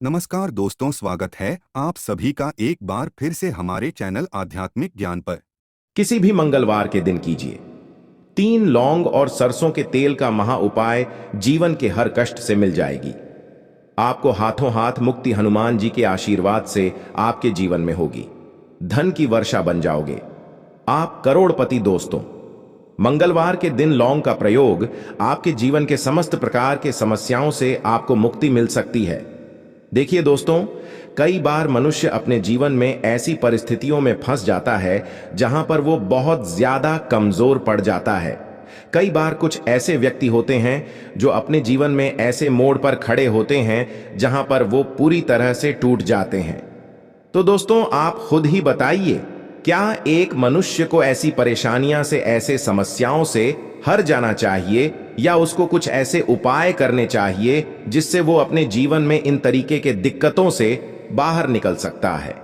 नमस्कार दोस्तों, स्वागत है आप सभी का एक बार फिर से हमारे चैनल आध्यात्मिक ज्ञान पर। किसी भी मंगलवार के दिन कीजिए 3 लौंग और सरसों के तेल का महा उपाय। जीवन के हर कष्ट से मिल जाएगी। आपको हाथों हाथ मुक्ति हनुमान जी के आशीर्वाद से आपके जीवन में होगी। धन की वर्षा बन जाओगे, आप करोड़पति। दोस्तों, मंगलवार के दिन लौंग का प्रयोग आपके जीवन के समस्त प्रकार के समस्याओं से आपको मुक्ति मिल सकती है। देखिए दोस्तों, कई बार मनुष्य अपने जीवन में ऐसी परिस्थितियों में फंस जाता है जहां पर वो बहुत ज्यादा कमजोर पड़ जाता है। कई बार कुछ ऐसे व्यक्ति होते हैं जो अपने जीवन में ऐसे मोड़ पर खड़े होते हैं जहां पर वो पूरी तरह से टूट जाते हैं। तो दोस्तों, आप खुद ही बताइए, क्या एक मनुष्य को ऐसी परेशानियां से, ऐसे समस्याओं से हर जाना चाहिए, या उसको कुछ ऐसे उपाय करने चाहिए जिससे वो अपने जीवन में इन तरीके के दिक्कतों से बाहर निकल सकता है?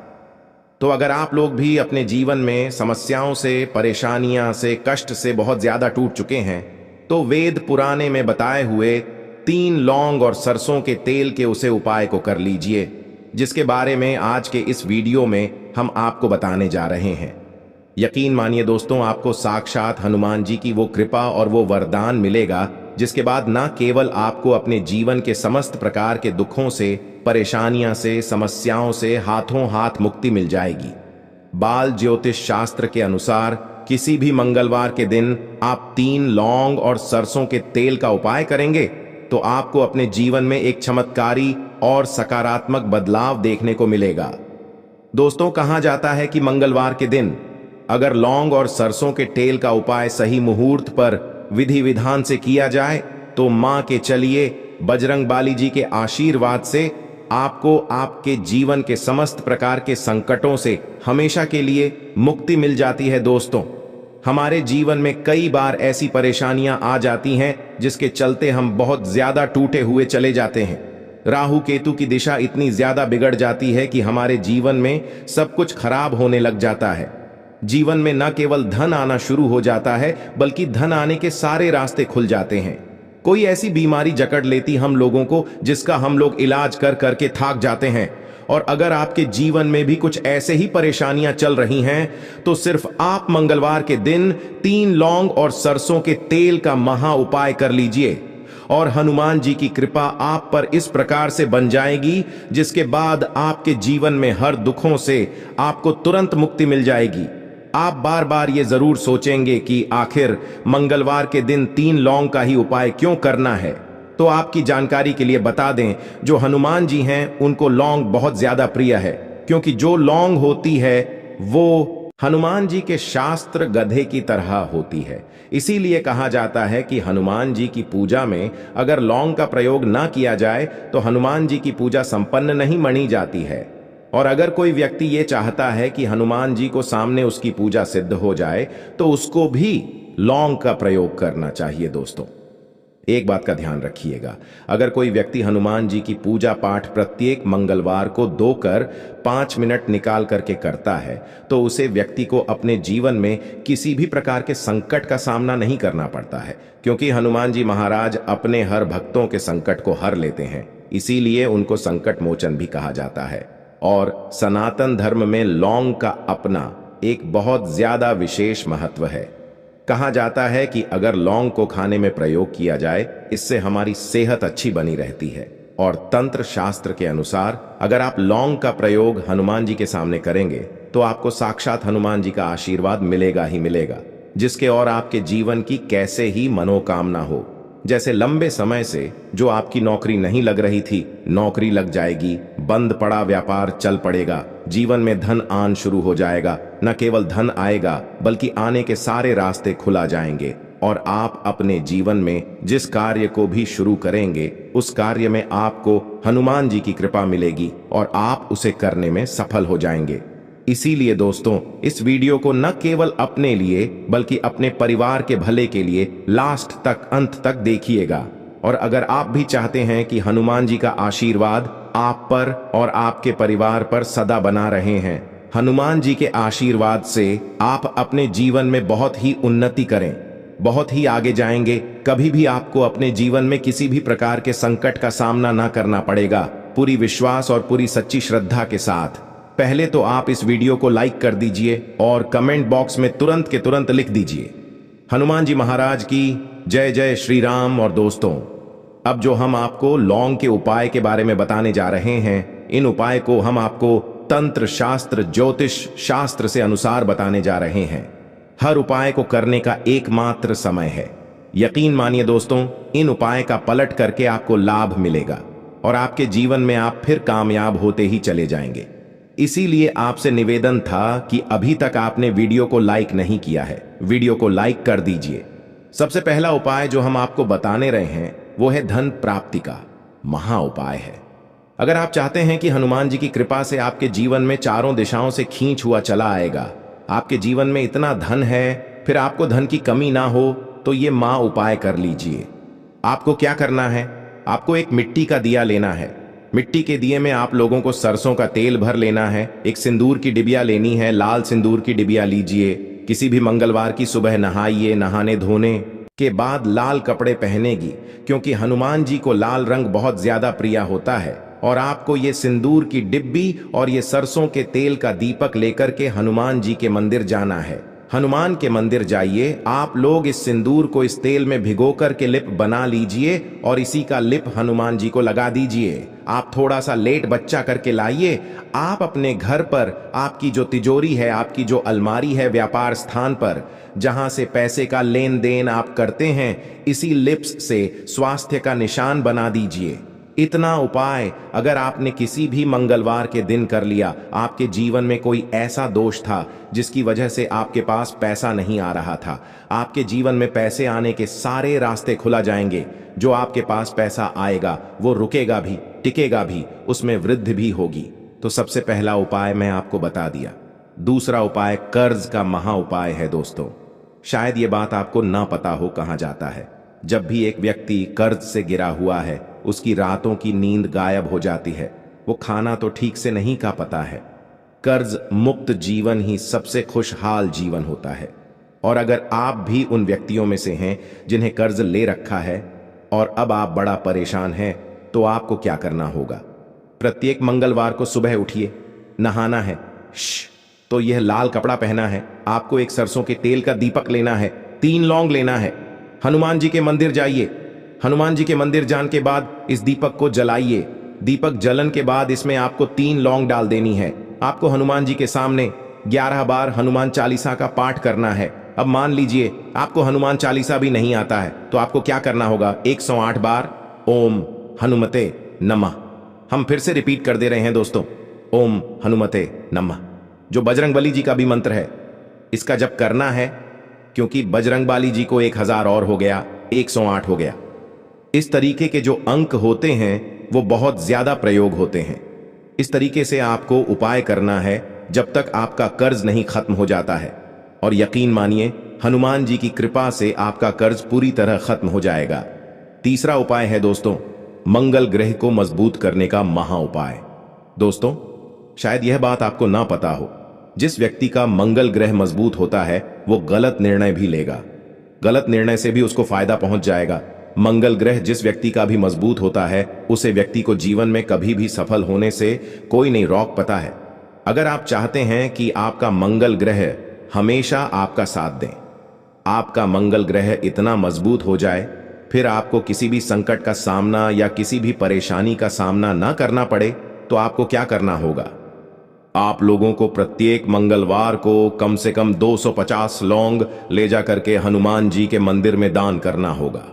तो अगर आप लोग भी अपने जीवन में समस्याओं से, परेशानियां से, कष्ट से बहुत ज्यादा टूट चुके हैं, तो वेद पुराने में बताए हुए 3 लौंग और सरसों के तेल के उसे उपाय को कर लीजिए, जिसके बारे में आज के इस वीडियो में हम आपको बताने जा रहे हैं। यकीन मानिए दोस्तों, आपको साक्षात हनुमान जी की वो कृपा और वो वरदान मिलेगा जिसके बाद न केवल आपको अपने जीवन के समस्त प्रकार के दुखों से, परेशानियां से, समस्याओं से हाथों हाथ मुक्ति मिल जाएगी। बाल ज्योतिष शास्त्र के अनुसार किसी भी मंगलवार के दिन आप 3 लौंग और सरसों के तेल का उपाय करेंगे तो आपको अपने जीवन में एक चमत्कारी और सकारात्मक बदलाव देखने को मिलेगा। दोस्तों, कहा जाता है कि मंगलवार के दिन अगर लौंग और सरसों के तेल का उपाय सही मुहूर्त पर विधि विधान से किया जाए तो मां के चलिए बजरंग बाली जी के आशीर्वाद से आपको आपके जीवन के समस्त प्रकार के संकटों से हमेशा के लिए मुक्ति मिल जाती है। दोस्तों, हमारे जीवन में कई बार ऐसी परेशानियां आ जाती हैं जिसके चलते हम बहुत ज्यादा टूटे हुए चले जाते हैं। राहु केतु की दिशा इतनी ज्यादा बिगड़ जाती है कि हमारे जीवन में सब कुछ खराब होने लग जाता है। जीवन में न केवल धन आना शुरू हो जाता है बल्कि धन आने के सारे रास्ते खुल जाते हैं। कोई ऐसी बीमारी जकड़ लेती हम लोगों को जिसका हम लोग इलाज कर करके थाक जाते हैं। और अगर आपके जीवन में भी कुछ ऐसे ही परेशानियां चल रही हैं तो सिर्फ आप मंगलवार के दिन 3 लौंग और सरसों के तेल का महा उपाय कर लीजिए और हनुमान जी की कृपा आप पर इस प्रकार से बन जाएगी जिसके बाद आपके जीवन में हर दुखों से आपको तुरंत मुक्ति मिल जाएगी। आप बार बार ये जरूर सोचेंगे कि आखिर मंगलवार के दिन 3 लौंग का ही उपाय क्यों करना है। तो आपकी जानकारी के लिए बता दें, जो हनुमान जी हैं उनको लौंग बहुत ज्यादा प्रिय है, क्योंकि जो लौंग होती है वो हनुमान जी के शास्त्र गधे की तरह होती है। इसीलिए कहा जाता है कि हनुमान जी की पूजा में अगर लौंग का प्रयोग ना किया जाए तो हनुमान जी की पूजा संपन्न नहीं मानी जाती है। और अगर कोई व्यक्ति ये चाहता है कि हनुमान जी को सामने उसकी पूजा सिद्ध हो जाए तो उसको भी लौंग का प्रयोग करना चाहिए। दोस्तों, एक बात का ध्यान रखिएगा, अगर कोई व्यक्ति हनुमान जी की पूजा पाठ प्रत्येक मंगलवार को 2 कर 5 मिनट निकाल करके करता है तो उसे व्यक्ति को अपने जीवन में किसी भी प्रकार के संकट का सामना नहीं करना पड़ता है, क्योंकि हनुमान जी महाराज अपने हर भक्तों के संकट को हर लेते हैं। इसीलिए उनको संकट मोचन भी कहा जाता है। और सनातन धर्म में लौंग का अपना एक बहुत ज्यादा विशेष महत्व है। कहा जाता है कि अगर लौंग को खाने में प्रयोग किया जाए इससे हमारी सेहत अच्छी बनी रहती है। और तंत्र शास्त्र के अनुसार अगर आप लौंग का प्रयोग हनुमान जी के सामने करेंगे तो आपको साक्षात हनुमान जी का आशीर्वाद मिलेगा ही मिलेगा, जिसके और आपके जीवन की कैसे ही मनोकामना हो। जैसे लंबे समय से जो आपकी नौकरी नहीं लग रही थी, नौकरी लग जाएगी, बंद पड़ा व्यापार चल पड़ेगा, जीवन में धन आन शुरू हो जाएगा। न केवल धन आएगा बल्कि आने के सारे रास्ते खुला जाएंगे और आप अपने जीवन में जिस कार्य को भी शुरू करेंगे उस कार्य में आपको हनुमान जी की कृपा मिलेगी और आप उसे करने में सफल हो जाएंगे। इसीलिए दोस्तों, इस वीडियो को न केवल अपने लिए बल्कि अपने परिवार के भले के लिए लास्ट तक, अंत तक देखिएगा। और अगर आप भी चाहते हैं कि हनुमान जी का आशीर्वाद आप पर और आपके परिवार पर सदा बना रहे हैं, हनुमान जी के आशीर्वाद से आप अपने जीवन में बहुत ही उन्नति करें, बहुत ही आगे जाएंगे, कभी भी आपको अपने जीवन में किसी भी प्रकार के संकट का सामना ना करना पड़ेगा। पूरी विश्वास और पूरी सच्ची श्रद्धा के साथ पहले तो आप इस वीडियो को लाइक कर दीजिए और कमेंट बॉक्स में तुरंत के तुरंत लिख दीजिए हनुमान जी महाराज की जय जय श्री राम। और दोस्तों, अब जो हम आपको लौंग के उपाय के बारे में बताने जा रहे हैं, इन उपाय को हम आपको तंत्र शास्त्र ज्योतिष शास्त्र से अनुसार बताने जा रहे हैं। हर उपाय को करने का एकमात्र समय है। यकीन मानिए दोस्तों, इन उपाय का पलट करके आपको लाभ मिलेगा और आपके जीवन में आप फिर कामयाब होते ही चले जाएंगे। इसीलिए आपसे निवेदन था कि अभी तक आपने वीडियो को लाइक नहीं किया है, वीडियो को लाइक कर दीजिए। सबसे पहला उपाय जो हम आपको बताने रहे हैं वो है धन प्राप्ति का महा उपाय है। अगर आप चाहते हैं कि हनुमान जी की कृपा से आपके जीवन में चारों दिशाओं से खींच हुआ चला आएगा, आपके जीवन में इतना धन है, फिर आपको धन की कमी ना हो, तो ये मां उपाय कर लीजिए। आपको क्या करना है, आपको एक मिट्टी का दिया लेना है। मिट्टी के दिए में आप लोगों को सरसों का तेल भर लेना है। एक सिंदूर की डिबिया लेनी है, लाल सिंदूर की डिबिया लीजिए। किसी भी मंगलवार की सुबह नहाइए, नहाने धोने के बाद लाल कपड़े पहनेगी, क्योंकि हनुमान जी को लाल रंग बहुत ज्यादा प्रिय होता है। और आपको ये सिंदूर की डिब्बी और ये सरसों के तेल का दीपक लेकर के हनुमान जी के मंदिर जाना है। हनुमान के मंदिर जाइए, आप लोग इस सिंदूर को इस तेल में भिगो करके लिप बना लीजिए और इसी का लिप हनुमान जी को लगा दीजिए। आप थोड़ा सा लेट बच्चा करके लाइए। आप अपने घर पर आपकी जो तिजोरी है, आपकी जो अलमारी है, व्यापार स्थान पर जहां से पैसे का लेन देन आप करते हैं, इसी लिप्स से स्वास्थ्य का निशान बना दीजिए। इतना उपाय अगर आपने किसी भी मंगलवार के दिन कर लिया, आपके जीवन में कोई ऐसा दोष था जिसकी वजह से आपके पास पैसा नहीं आ रहा था, आपके जीवन में पैसे आने के सारे रास्ते खुला जाएंगे। जो आपके पास पैसा आएगा वो रुकेगा भी, टिकेगा भी, उसमें वृद्धि भी होगी। तो सबसे पहला उपाय मैं आपको बता दिया। दूसरा उपाय कर्ज का महा उपाय है। दोस्तों, शायद ये बात आपको ना पता हो, कहा जाता है जब भी एक व्यक्ति कर्ज से गिरा हुआ है, उसकी रातों की नींद गायब हो जाती है, वो खाना तो ठीक से नहीं खा पाता है। कर्ज मुक्त जीवन ही सबसे खुशहाल जीवन होता है। और अगर आप भी उन व्यक्तियों में से हैं जिन्हें कर्ज ले रखा है और अब आप बड़ा परेशान हैं, तो आपको क्या करना होगा? प्रत्येक मंगलवार को सुबह उठिए, नहाना है, तो यह लाल कपड़ा पहना है, आपको एक सरसों के तेल का दीपक लेना है, 3 लौंग लेना है, हनुमान जी के मंदिर जाइए। हनुमान जी के मंदिर जाने के बाद इस दीपक को जलाइए। दीपक जलन के बाद इसमें आपको 3 लौंग डाल देनी है। आपको हनुमान जी के सामने 11 बार हनुमान चालीसा का पाठ करना है। अब मान लीजिए आपको हनुमान चालीसा भी नहीं आता है, तो आपको क्या करना होगा? 108 बार ओम हनुमते नमः। हम फिर से रिपीट कर दे रहे हैं दोस्तों, ओम हनुमते नमः, जो बजरंगबली जी का भी मंत्र है। इसका जप करना है, क्योंकि बजरंगबली जी को 1000 और हो गया, 108 हो गया। इस तरीके के जो अंक होते हैं वो बहुत ज्यादा प्रयोग होते हैं। इस तरीके से आपको उपाय करना है जब तक आपका कर्ज नहीं खत्म हो जाता है। और यकीन मानिए, हनुमान जी की कृपा से आपका कर्ज पूरी तरह खत्म हो जाएगा। तीसरा उपाय है दोस्तों, मंगल ग्रह को मजबूत करने का महा उपाय। दोस्तों, शायद यह बात आपको ना पता हो, जिस व्यक्ति का मंगल ग्रह मजबूत होता है वो गलत निर्णय भी लेगा, गलत निर्णय से भी उसको फायदा पहुंच जाएगा। मंगल ग्रह जिस व्यक्ति का भी मजबूत होता है, उसे व्यक्ति को जीवन में कभी भी सफल होने से कोई नहीं रोक पाता है। अगर आप चाहते हैं कि आपका मंगल ग्रह हमेशा आपका साथ दें, आपका मंगल ग्रह इतना मजबूत हो जाए, फिर आपको किसी भी संकट का सामना या किसी भी परेशानी का सामना ना करना पड़े, तो आपको क्या करना होगा? आप लोगों को प्रत्येक मंगलवार को कम से कम 250 लौंग ले जा करके हनुमान जी के मंदिर में दान करना होगा।